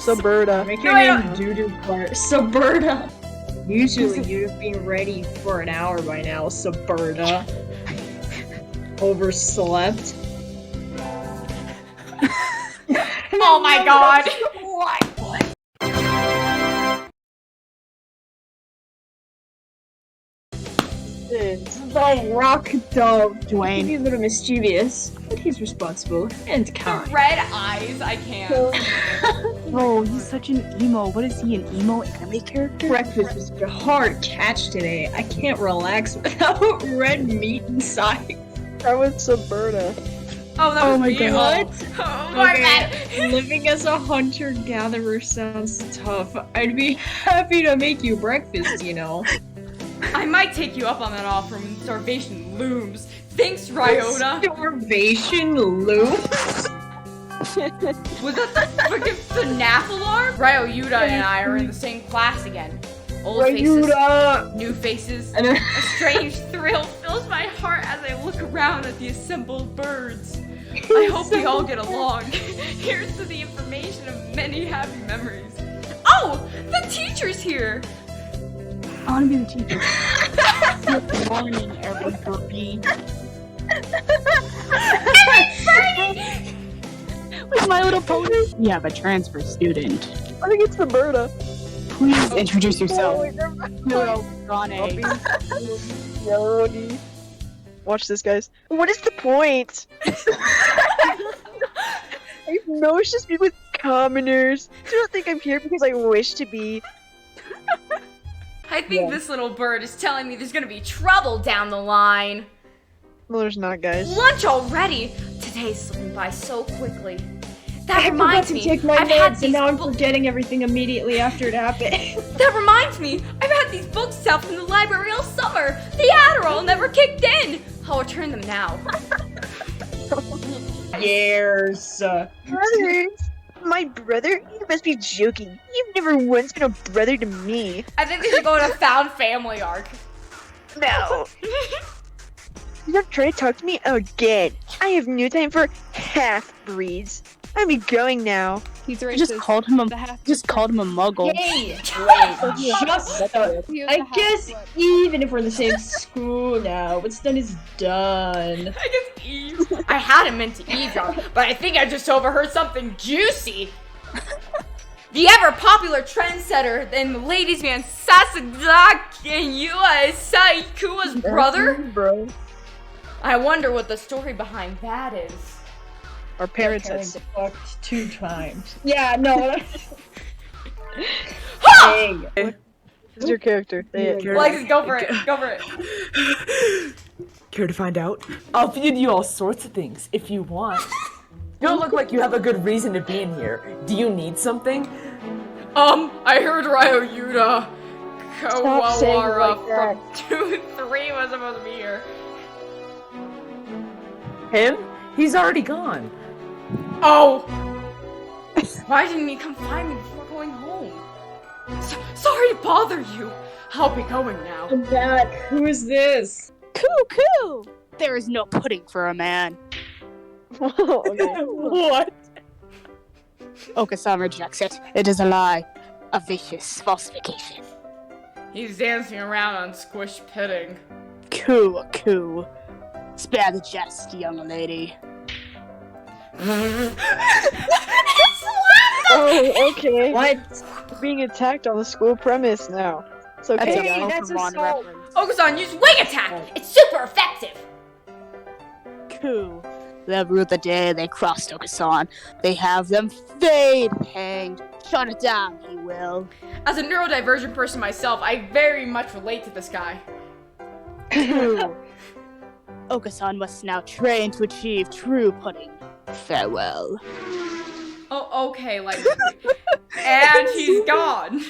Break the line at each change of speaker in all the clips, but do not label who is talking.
Sabrina.
Make your name Doo-Doo Clark. Sabrina. Usually you'd have been ready for an hour by now, Sabrina. Overslept.
Oh my god!
What? The rock dove.
Dwayne.
He's a little mischievous, but he's responsible and
The
kind.
red eyes, I can't.
Oh, he's such an emo. What is he, an emo anime character?
Breakfast was a hard catch today. I can't relax without red meat inside.
That was Sabrina.
Oh, that was
my
me.
God.
Oh, my bad.
Living as a hunter-gatherer sounds tough. I'd be happy to make you breakfast, you know.
I might take you up on that offer when starvation looms. Thanks, Ryota.
Starvation looms?
Was that the freaking FNAF alarm? Ryota and I are in the same class again. Old faces, new faces.
And
A strange thrill fills my heart as I look around at the assembled birds. I hope we all get along. Here's to the information of many happy memories. Oh, the teacher's here.
I want to be the teacher. Good morning, everybody. With My Little Pony. You have a transfer student.
I think it's Sabrina.
Please introduce yourself.
Oh, wait, never mind.
Hello, Ronnie.
Yodi. Watch this, guys. What is the point? I've noticed just be with commoners. Do not think I'm here because I wish to be.
I think this little bird is telling me there's gonna be trouble down the line.
No, there's not, guys.
Lunch already? Today's slipping by so quickly.
I
That
forgot
reminds
to
me,
take my
I've had
meds,
these
and now I'm
books.
forgetting everything immediately after it happened.
That reminds me, I've had these books out from the library all summer. The Adderall never kicked in. I'll return them now.
Years.
Brothers! My brother? You must be joking. You've never once been a brother to me.
I think they should go in a found family arc.
No. You have tried to talk to me again. I have no time for half-breeds. I'm going now.
He's
I
racist.
just called him a muggle.
Yay! I guess even if we're in the same school now, what's done is done.
I guess Eve. I hadn't meant to eavesdrop, but I think I just overheard something juicy. The ever-popular trendsetter and the ladies' man Sasagaki and Yua is Saikua's brother?
Bro.
I wonder what the story behind that is.
Our parents had
Parents fucked 2 times. Yeah, no.
Ha!
Dang.
This is your character. Say it.
Alexis, go for it. Go for it.
Care to find out? I'll feed you all sorts of things if you want. You don't look like you have a good reason to be in here. Do you need something?
I heard Ryota
Stop saying it
Kawawara
like that.
from 2-3 was supposed to be here.
Him? He's already gone.
Oh! Why didn't he come find me before going home? Sorry to bother you. I'll be going now.
I'm back. Who is this?
Coo! There is no pudding for a man.
Okay.
What?
Okasan rejects it. It is a lie. A vicious falsification.
He's dancing around on squish pudding.
Coo. Spare the jest, young lady.
Oh, okay.
What?
We're being attacked on the school premise now. It's okay.
That's
Hey,
a
that's
Pokemon
assault.
reference.
Okusan, use wing attack! It's super effective!
Coo. The rule of the day they crossed Okasan. They have them fade hanged. Shut it down, he will.
As a neurodivergent person myself, I very much relate to this guy.
Coo. Okasan must now train to achieve true pudding. Farewell.
Oh, okay, like... and he's gone.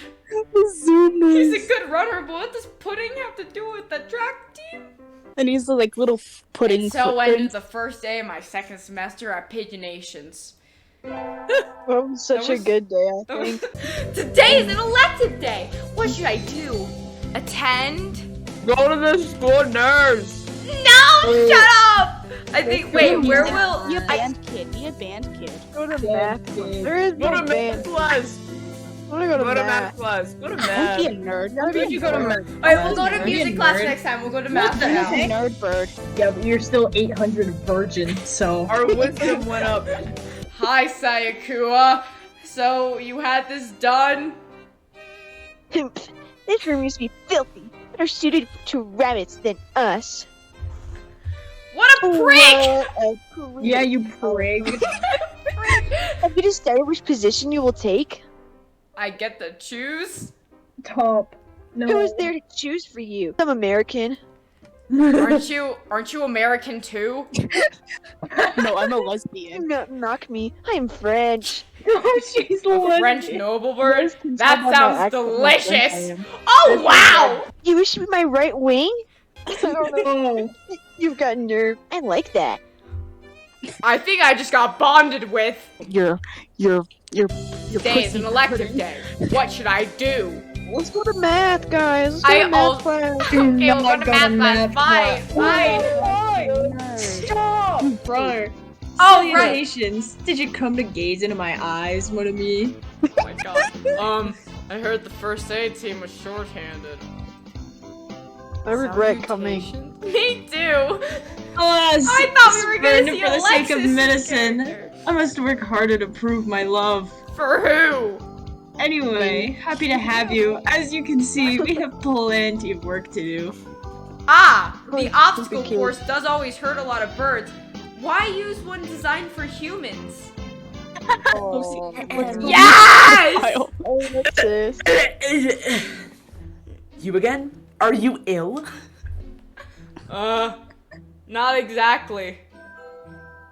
Zoom
He's a good runner, but what does pudding have to do with the track team?
And he's the like little pudding.
So ended the first day of my second semester at Pigeonations.
That was such
That was-
a good day, I think.
Today is an elective day! What should I do? Attend?
Go to the school nurse.
No! Shut up! I think. Wait, where will
Be a
I?
band kid. Be a band kid.
Go to math. There is
Go
no
to
band.
math class.
I want to go to
Go
math.
to math class. Go to
Don't
math.
be a nerd.
Why did you go to math?
Alright, we'll go to
Are you
music
a
class
nerd?
next time. We'll go to math
the
now.
heck?
Nerd bird.
Yeah, but you're still 800 virgin, so.
Our wisdom went up.
Hi, Sayakua. So you had this done?
This room used to be filthy. Better suited to rabbits than us.
What a prick!
What a prick.
Yeah, you prig.
Have you decided which position you will take?
I get to choose.
Top. No.
Who is there to choose for you? I'm American.
Aren't you American too?
No, I'm a lesbian.
Not knock me. I am French.
Oh, she's the
French noble bird?
Yes, can tell
That
by my
sounds
accent how French I
delicious!
am.
Oh wow!
You wish to be my right wing?
Oh.
You've got nerve. I like that.
I think I just got bonded with.
Your
Today is an elective day. What should I do?
Let's go to math, guys. Let's go to math class.
Okay, we'll go to math class. Fine.
Stop! Brother.
Oh, right.
Salutations. Did you come to gaze into my eyes, one of me?
Oh my god. I heard the first aid team was shorthanded.
I regret coming.
Me too.
Alas,
I thought we were gonna see
for the sake of
Alexis'
medicine.
character.
I must work harder to prove my love.
For who?
Anyway, happy to have you. As you can see, we have plenty of work to do.
Ah, the
Oh,
obstacle
stupid kid.
course does always hurt a lot of birds. Why use one designed for humans?
Oh,
Yes!
what's this?
You again? Are you ill?
Not exactly.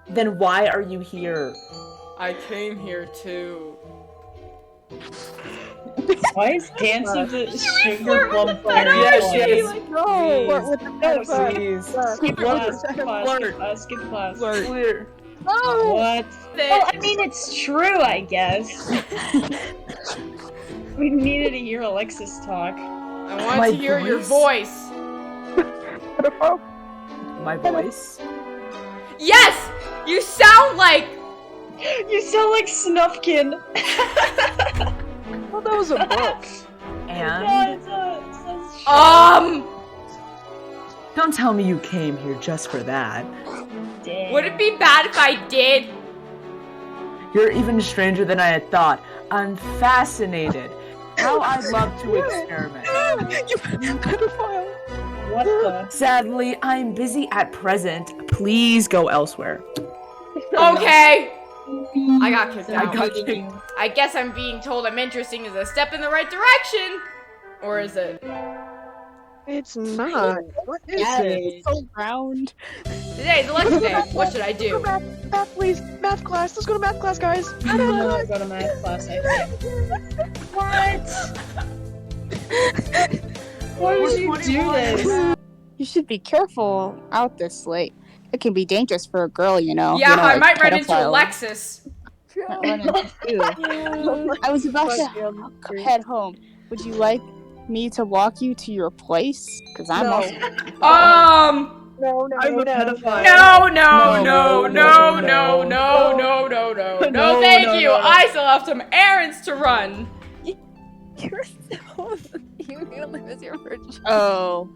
Then why are you here?
I came here too.
Why is dancing to sugar plum
Yes, yes.
No,
Please.
with the math class.
Please.
Skip class, skip class.
Clear.
No.
What? Well, I mean, it's true, I guess. We needed to hear Alexis talk.
I want
My
to hear your
voice?
voice.
My voice?
Yes! You sound like...
You sound like Snufkin.
Well, that was a book.
And? Don't tell me you came here just for that.
Would it be bad if I did?
You're even stranger than I had thought. I'm fascinated. How I'd love to experiment.
You pedophile.
What the?
Sadly, I'm busy at present. Please go elsewhere.
Okay. I got kicked
I
out.
got kicked.
I guess I'm being told I'm interesting is a step in the right direction. Or is it?
It's not. What is
Yeah,
it?
it's so round.
Today's election day. What should I do?
Math, please. Math class. Let's go to math class, guys.
I'm gonna go to math class, I think. Why would you do this?
You should be careful out this late. It can be dangerous for a girl, you know.
Yeah,
You know,
I
like
might run into
pedophile.
Alexis.
Might run into you. I was about to head home. Would you like me to walk you to your place? Because I'm
No.
also...
No,
I'm a pedophile.
No, no, thank you. I still have some errands to run.
You're so... You're gonna lose your virginity. Oh.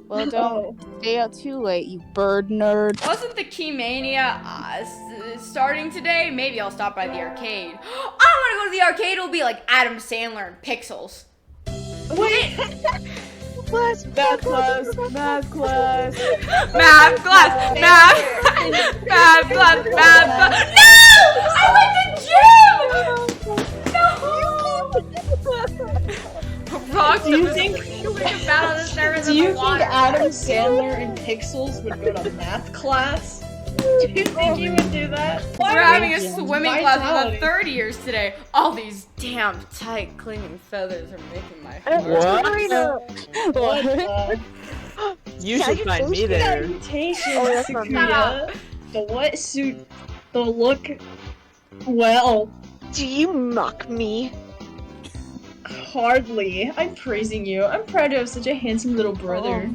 Well, don't stay out too late, you bird nerd.
Wasn't the Key Mania starting today? Maybe I'll stop by the arcade. I want to go to the arcade. It'll be like Adam Sandler and Pixels. Wait.
Class.
Math class, math class.
Math class. Math class. No! I like the gym! No!
Do you think Adam
Sandler?
Sandler and Pixels would go to math class? Do you think he would do that?
We're having a swimming class
Vitality.
with the third years today. All these damn tight clinging feathers are making my heart.
What?
Sabrina.
What?
You should find me there.
Salutations,
Oh, that's not
Sakuya. The wetsuit, the look. Well,
Do you mock me?
hardly. I'm praising you. I'm proud to have such a handsome little brother.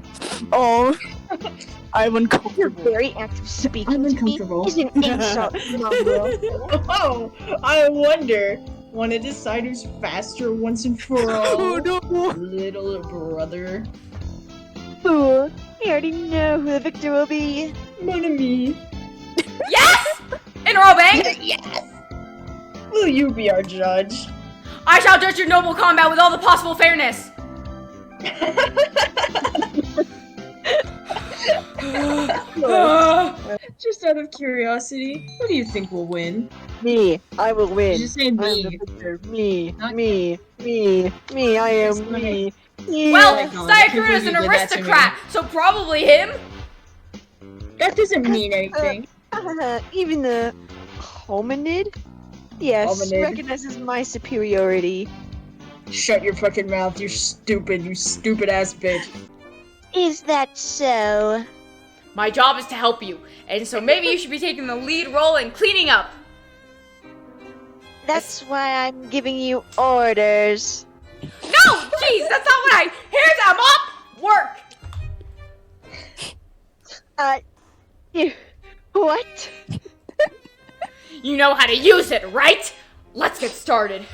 Oh, I'm
You're
uncomfortable.
very active speaking
I'm
to me
uncomfortable.
is an insult, Mumbo.
Oh, I wonder. Want to decide who's faster once and for all? Little brother.
Fool, I already know who the victor will be.
Mon ami.
Yes! Interrobang!
Yes! Will you be our judge?
I shall judge your noble combat with all the possible fairness.
Just out of curiosity, who do you think will win?
Me, I will win.
Did you say
I am
me?
the victor. Me,
Not-
me, I am me. Yeah.
Well,
my God, I can't
Sayakura's
believe
an
you did that to me.
aristocrat, so probably him.
That doesn't mean anything.
Even the hominid? Yes,
Hominid.
recognizes my superiority.
Shut your fucking mouth, you stupid ass bitch.
Is that so?
My job is to help you, and so maybe you should be taking the lead role in cleaning up.
That's why I'm giving you orders.
No! Jeez, that's not what I... Here's a mop! Work!
What?
You know how to use it, right? Let's get started.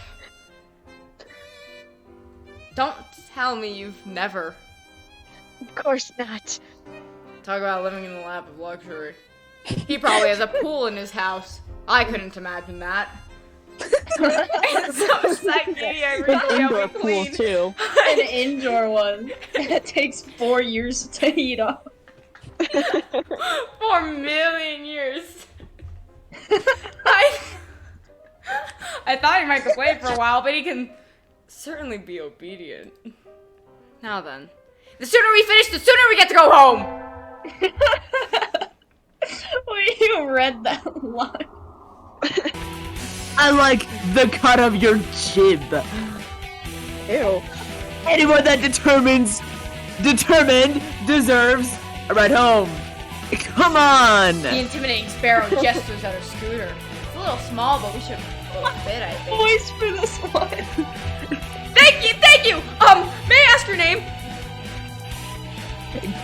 Don't tell me you've never...
Of course not.
Talk about living in the lap of luxury. He probably has a pool in his house. I couldn't imagine that. And so Cnedy, I really
Indoor
hope
pool
clean.
too.
An indoor one. That takes 4 years to heat up.
4 million years. I thought he might complain for a while, but he can certainly be obedient. Now then. The sooner we finish, the sooner we get to go home!
When you read that line.
I like the cut of your jib.
Ew.
Anyone that determined deserves a ride home. Come on!
The intimidating sparrow gestures at her scooter. It's a little small, but we should both fit, I think.
Voice for this one.
Thank you! May I ask your name?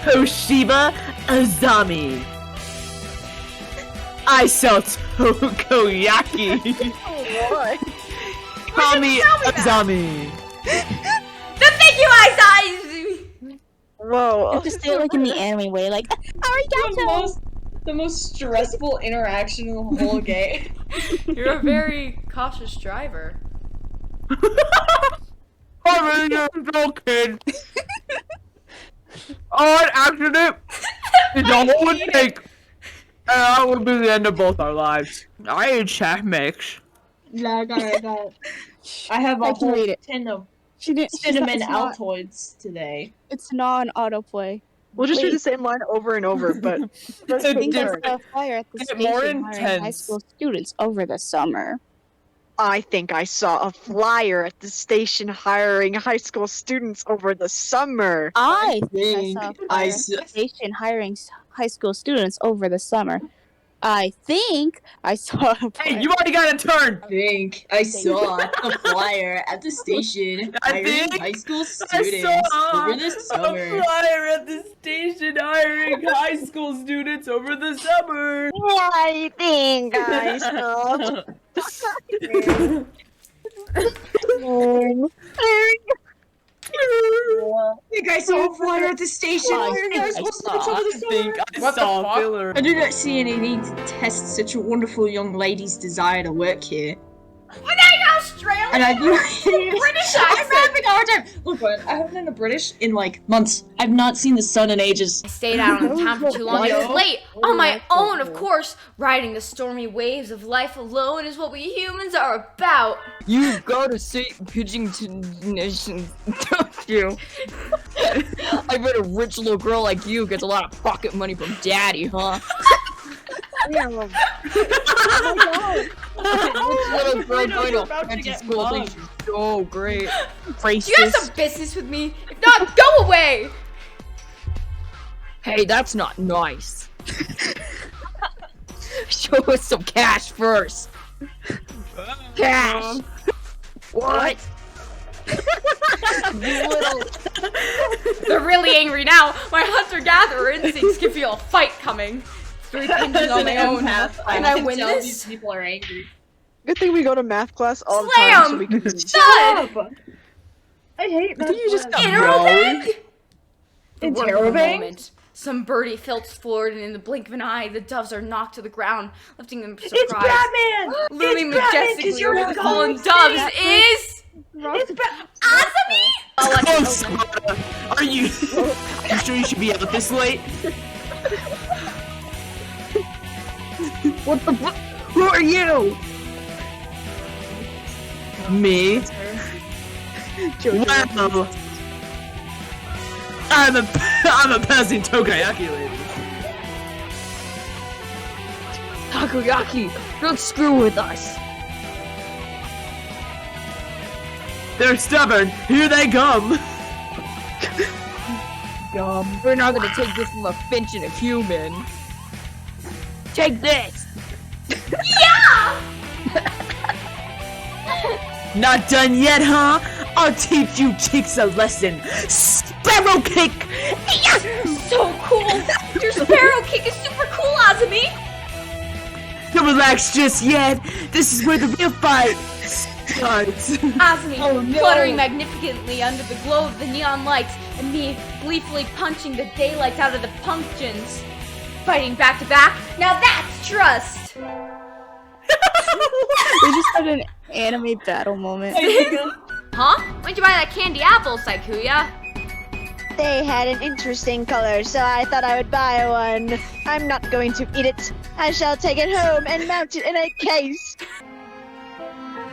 Toshiba Azami. I sell takoyaki.
What?
Call me
tell me that.
Azami.
Thank you, Aiza!
Whoa.
Just say it like in the anime way, like arigato.
The most stressful interaction in the whole game.
You're a very cautious driver.
I'm a little kid. On accident. It's all it would take. And that would be the end of both our lives. I ate Chef Mix.
Yeah, I got it. I have a
I can
whole
read it.
tin of
She didn't.
cinnamon
It's not,
Altoids today.
it's not an autoplay.
We'll just do
Wait.
the same line over and over, but
I think there's
different.
a fire at the
Is it
station
more
hiring high
intense?
school students over the summer.
I think I saw a flyer at the station hiring high school students over the summer.
I think I saw a
I
flyer
s-
at the station hiring high school students over the summer. I think I saw a
Hey,
flyer.
you already got a turn.
think I saw a flyer at the station
I
hiring
think
high school
I
students
saw
over the summer.
a flyer at the station hiring high school students over the summer.
I think I saw.
I think I saw a flyer at the station
I
hiring
think
high
I
school
saw-
students over the
I
summer.
think I
What the
saw
fuck?
a filler.
I do not see any need to test such a wonderful young lady's desire to work here.
What are you, Australian?
And I do
British
I'm
accent.
having a hard time. Look, man, I haven't been to British in like months. I've not seen the sun in ages.
I stayed out on town for too long. It was late. On my own, of course. Riding the stormy waves of life alone is what we humans are about.
You go to St. Pigeons Nation, don't you? I bet a rich little girl like you gets a lot of pocket money from daddy, huh?
Yeah.
Little girl
You're
going to
about to
fancy
get
school
mugged.
thinks she's so great.
Do you have
Racist.
some business with me? If not, go away!
Hey, that's not nice. Show us some cash first. Cash. What?
They're really angry now. My hunter-gatherer instincts can feel a fight coming. 3 pigeons on my own. Can I win this?
These people are angry.
Good thing we go to math class all the
Slam!
time so we can
Thud!
I hate that.
you just got
Interrobang?
Interrobang?
Some birdie filts forward, and in the blink of an eye, the doves are knocked to the ground, lifting them surprised.
It's Batman!
Looming
It's Batman, 'cause
majestically
you're
over the
a
fallen
ghost.
doves is...
It's Batman!
Azumi!
Oh, Sabrina, are you sure you should be out this late? What the fuck? Who are you? Me? Wow. I'm a passing Tokayaki lady.
Takoyaki, don't screw with us.
They're stubborn. Here they come.
We're not gonna take this from a finch and a human. Take this.
Not done yet, huh? I'll teach you chicks a lesson. Sparrow kick.
So cool! Your sparrow kick is super cool, Azumi!
Don't relax just yet. This is where the real fight starts.
Azumi, fluttering magnificently under the glow of the neon lights, and me gleefully punching the daylights out of the pumpkins. Fighting back to back, now that's trust!
We just had an anime battle moment.
Huh? When'd you buy that candy apple, Saikuya?
They had an interesting color, so I thought I would buy one. I'm not going to eat it. I shall take it home and mount it in a case.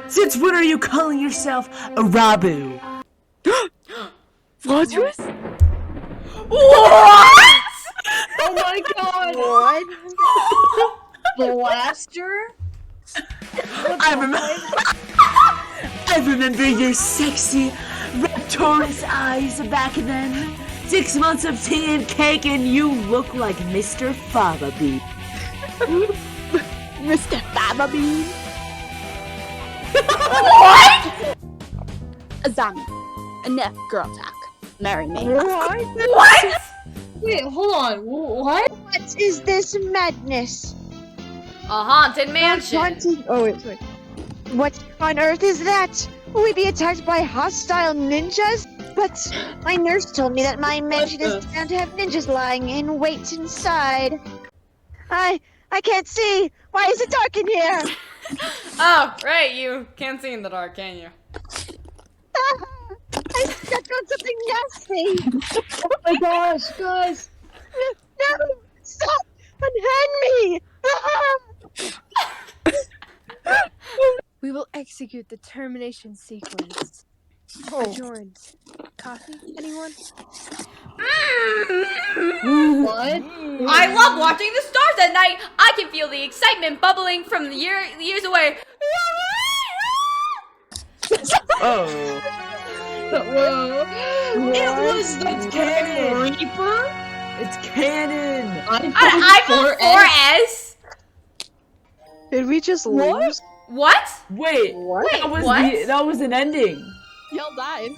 Since when are you calling yourself a Rabu?
What?
What?
Oh my god!
What?
Blaster?
I remember your sexy, rapturous eyes back then. 6 months of tea and cake and you look like Mr. Fava Bean.
Mr. Fava Bean?
What?
Azami. Enough girl talk. Marry me.
What?
Wait, hold on. What?
What is this madness?
A haunted mansion.
Oh, wait, sorry. What on earth is that? Will we be attacked by hostile ninjas? But my nurse told me that my mansion is bound to have ninjas lying in wait inside. I can't see. Why is it dark in here?
Oh, right, you can't see in the dark, can you?
I stepped on something nasty.
Oh my gosh, guys.
No, stop! Unhand me!
We will execute the termination sequence. Adjourned. Coffee? Anyone?
What?
I love watching the stars at night. I can feel the excitement bubbling from the years away.
Oh.
Whoa. It was the Canon Reaper?
It's canon.
iPhone 4S.
Did we just lose?
What?
Wait,
Wait,
that was an ending.
Y'all died.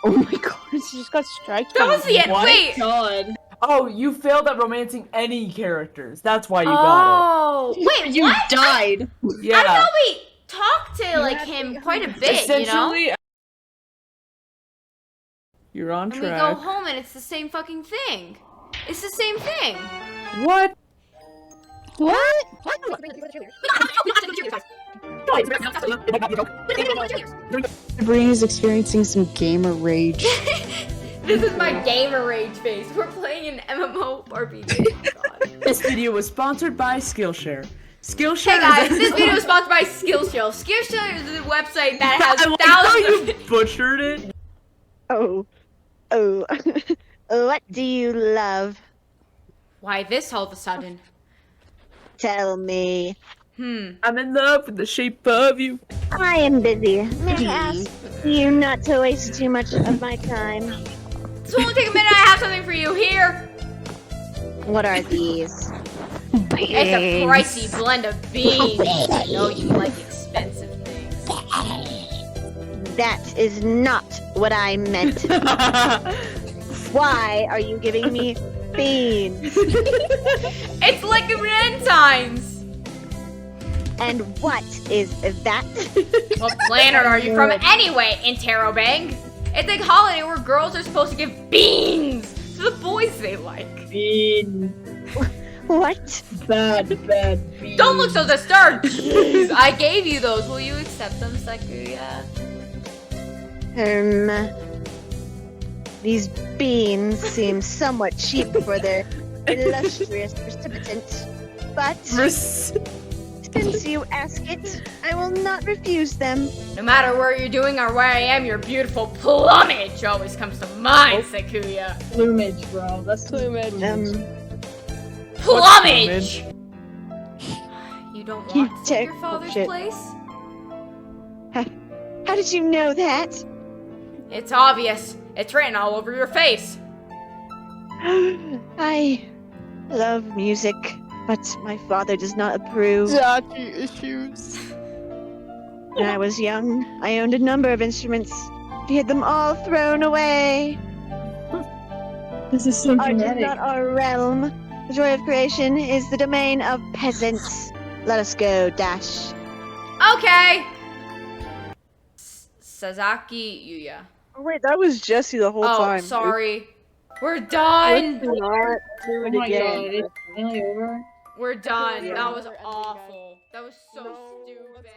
Oh my god, she just got striked.
That was the end.
What?
Wait.
God.
Oh, you failed at romancing any characters. That's why you
Oh, wait,
You
what?
died.
it.
I
Yeah.
thought we talked to like him quite a bit, you know?
Essentially, you're on
And we go
track.
home and it's the same fucking thing. It's the same thing.
What?
What? Sabrina's experiencing some gamer rage.
This is my gamer rage face. We're playing an MMORPG. God.
This video was sponsored by Skillshare. Skillshare.
Hey guys, this video is sponsored by Skillshare. Skillshare is a website that has
I like how
thousands
you butchered it.
Oh. What do you love?
Why this all of a sudden?
Tell me.
I'm in love with the shape of you.
I am busy. May I ask you not to waste too much of my time?
This won't take a minute. I have something for you here.
What are these?
It's a pricey blend of beans. I know you like expensive things.
That is not what I meant. Why are you giving me beans?
It's like Valentine's.
And what is that?
What planet are you from anyway, Interrobang? It's like holiday where girls are supposed to give beans to the boys they like.
Bean.
What?
Bad bean.
Don't look so disturbed. Jeez, I gave you those. Will you accept them, Sakuya?
These beans seem somewhat cheap for their illustrious precipitant, but since you ask it, I will not refuse them.
No matter where you're doing or where I am, your beautiful plumage always comes to mind, Sakuya.
Plumage, bro. That's
Plumage.
Plumage! You don't
You
want to take your
take
father's
shit.
place?
How did you know that?
It's obvious. It's written all over your face.
I love music, but my father does not approve.
Daddy issues.
When I was young, I owned a number of instruments. He had them all thrown away.
This is so
Art is
genetic.
not our realm. The joy of creation is the domain of peasants. Let us go, Dash.
Okay. Sasaki Yuya.
Oh wait, that was Jesse the whole
Oh,
time.
sorry. We're done.
Let's not do
Oh
it
my
again.
god, it's finally over.
We're done.
Yeah.
That was
We're ending, guys.
awful. That was so
No,
stupid.